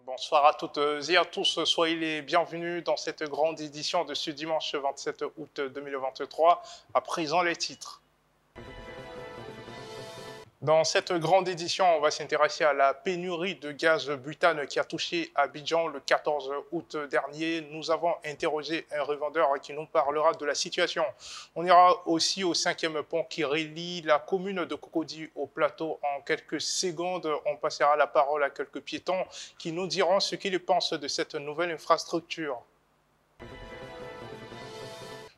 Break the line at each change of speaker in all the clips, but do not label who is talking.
Bonsoir à toutes et à tous, soyez les bienvenus dans cette grande édition de ce dimanche 27 août 2023. À présent les titres. Dans cette grande édition, on va s'intéresser à la pénurie de gaz butane qui a touché Abidjan le 14 août dernier. Nous avons interrogé un revendeur qui nous parlera de la situation. On ira aussi au 5e pont qui relie la commune de Cocody au plateau. En quelques secondes, on passera la parole à quelques piétons qui nous diront ce qu'ils pensent de cette nouvelle infrastructure.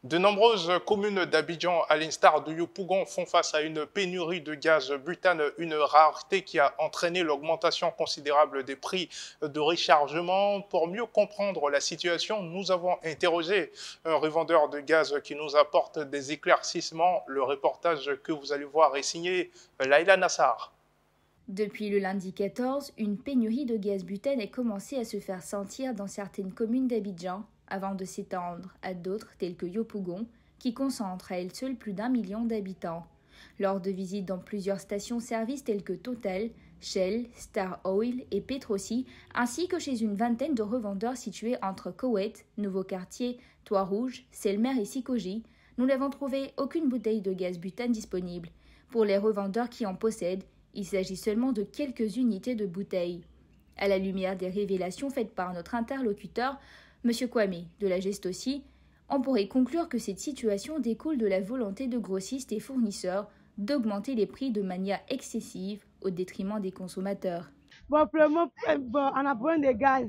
De nombreuses communes d'Abidjan, à l'instar de Yopougon, font face à une pénurie de gaz butane, une rareté qui a entraîné l'augmentation considérable des prix de rechargement. Pour mieux comprendre la situation, nous avons interrogé un revendeur de gaz qui nous apporte des éclaircissements. Le reportage que vous allez voir est signé Laïla Nassar.
Depuis le lundi 14, une pénurie de gaz butane a commencé à se faire sentir dans certaines communes d'Abidjan, avant de s'étendre à d'autres telles que Yopougon, qui concentre à elle seule plus d'1 million d'habitants. Lors de visites dans plusieurs stations-service telles que Total, Shell, Star Oil et Petrosi, ainsi que chez une vingtaine de revendeurs situés entre Koweït, Nouveau Quartier, Trois-Rouges, Selmer et Sikoji, nous n'avons trouvé aucune bouteille de gaz butane disponible. Pour les revendeurs qui en possèdent, il s'agit seulement de quelques unités de bouteilles. À la lumière des révélations faites par notre interlocuteur, M. Kwame, de la Gestosi, on pourrait conclure que cette situation découle de la volonté de grossistes et fournisseurs d'augmenter les prix de manière excessive au détriment des consommateurs.
On a besoin de gaz,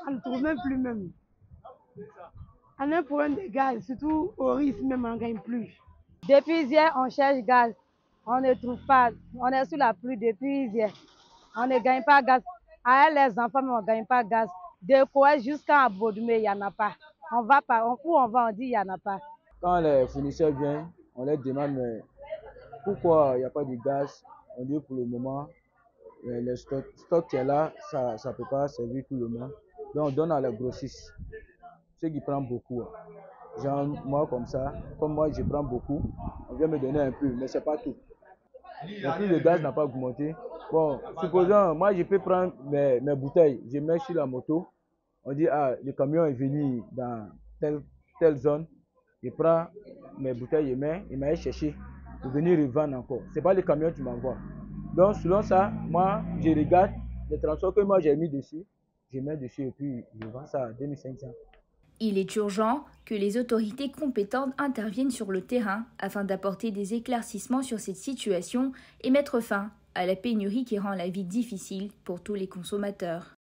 on ne trouve même plus même. On a un problème de gaz, surtout au risque même, on ne gagne plus. Depuis hier, on cherche gaz, on ne trouve pas, on est sous la pluie depuis hier, on ne gagne pas gaz. À les enfants, mais on ne gagne pas gaz. De quoi jusqu'à Baudumé, il n'y en a pas. On va on dit il n'y en a pas.
Quand les fournisseurs viennent, on leur demande mais pourquoi il n'y a pas de gaz. On dit pour le moment, le stock qui est là, ça ne peut pas servir tout le monde. Donc on donne à les grossistes, ceux qui prennent beaucoup. Genre moi comme ça, comme moi je prends beaucoup, on vient me donner un peu, mais ce n'est pas tout. Le prix de gaz n'a pas augmenté. Bon, supposons, moi je peux prendre mes bouteilles, je mets sur la moto. On dit, ah, le camion est venu dans telle zone. Je prends mes bouteilles, il m'a cherché pour venir revendre encore. Ce n'est pas le camion qui m'envoie. Donc, selon ça, moi, je regarde les transports que moi j'ai mis dessus. Je mets dessus et puis je vends ça à 2500.
Il est urgent que les autorités compétentes interviennent sur le terrain afin d'apporter des éclaircissements sur cette situation et mettre fin à la pénurie qui rend la vie difficile pour tous les consommateurs.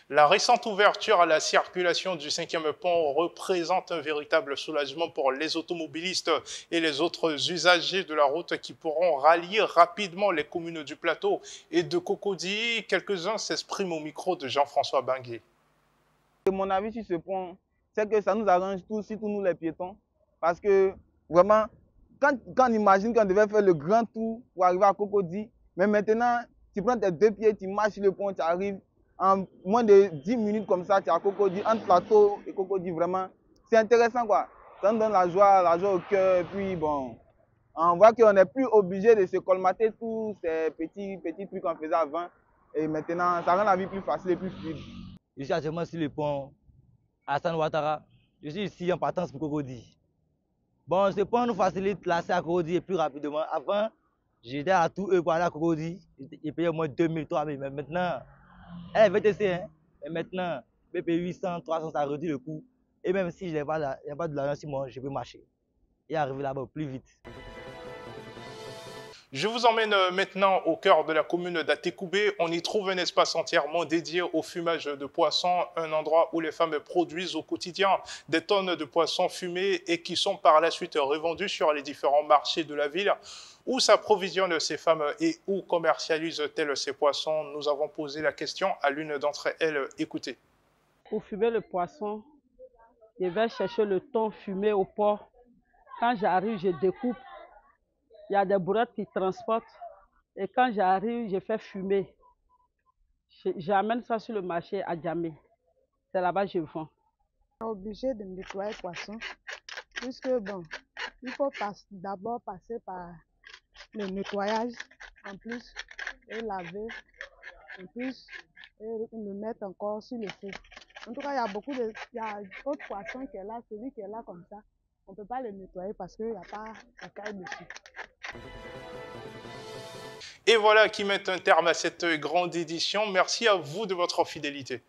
La récente ouverture à la circulation du 5e pont représente un véritable soulagement pour les automobilistes et les autres usagers de la route qui pourront rallier rapidement les communes du plateau et de Cocody. Quelques-uns s'expriment au micro de Jean-François Bangué.
Mon avis sur ce point, c'est que ça nous arrange tous, surtout nous les piétons, parce que vraiment, quand on imagine qu'on devait faire le grand tour pour arriver à Cocody, mais maintenant, tu prends tes deux pieds, tu marches sur le pont, tu arrives, en moins de 10 minutes comme ça, tu es à Cocody, entre plateau et Cocody, vraiment, c'est intéressant quoi. Ça nous donne la joie au cœur, et puis bon, on voit qu'on n'est plus obligé de se colmater tous ces petits trucs qu'on faisait avant, et maintenant, ça rend la vie plus facile et plus fluide.
Je suis actuellement sur le pont Hassan Ouattara. Je suis ici en partance pour Cocody. Bon, ce pont nous facilite l'accès à Cocody plus rapidement. Avant, j'étais à tout pour aller à Cocody. J'ai payé au moins 2000, 3000. Mais maintenant, elle est VTC. Hein? Et maintenant, BP 800, 300, ça réduit le coût. Et même si il n'y a pas de l'argent sur moi, je peux marcher et arriver là-bas plus vite.
Je vous emmène maintenant au cœur de la commune d'Atekoubé. On y trouve un espace entièrement dédié au fumage de poissons, un endroit où les femmes produisent au quotidien des tonnes de poissons fumés et qui sont par la suite revendus sur les différents marchés de la ville. Où s'approvisionnent ces femmes et où commercialisent-elles ces poissons? Nous avons posé la question à l'une d'entre elles. Écoutez.
Pour fumer le poisson, je vais chercher le thon fumé au port. Quand j'arrive, je découpe. Il y a des brouettes qui transportent. Et quand j'arrive, je fais fumer. J'amène ça sur le marché à Djamé. C'est là-bas que je vends.
On est obligé de nettoyer le poisson. Puisque bon, il faut d'abord passer par le nettoyage en plus et laver on puisse le mettre encore sur le feu. En tout cas, il y a autre poisson qui est là, celui qui est là comme ça. On ne peut pas le nettoyer parce qu'il n'y a pas la caille dessus.
Et voilà qui met un terme à cette grande édition. Merci à vous de votre fidélité.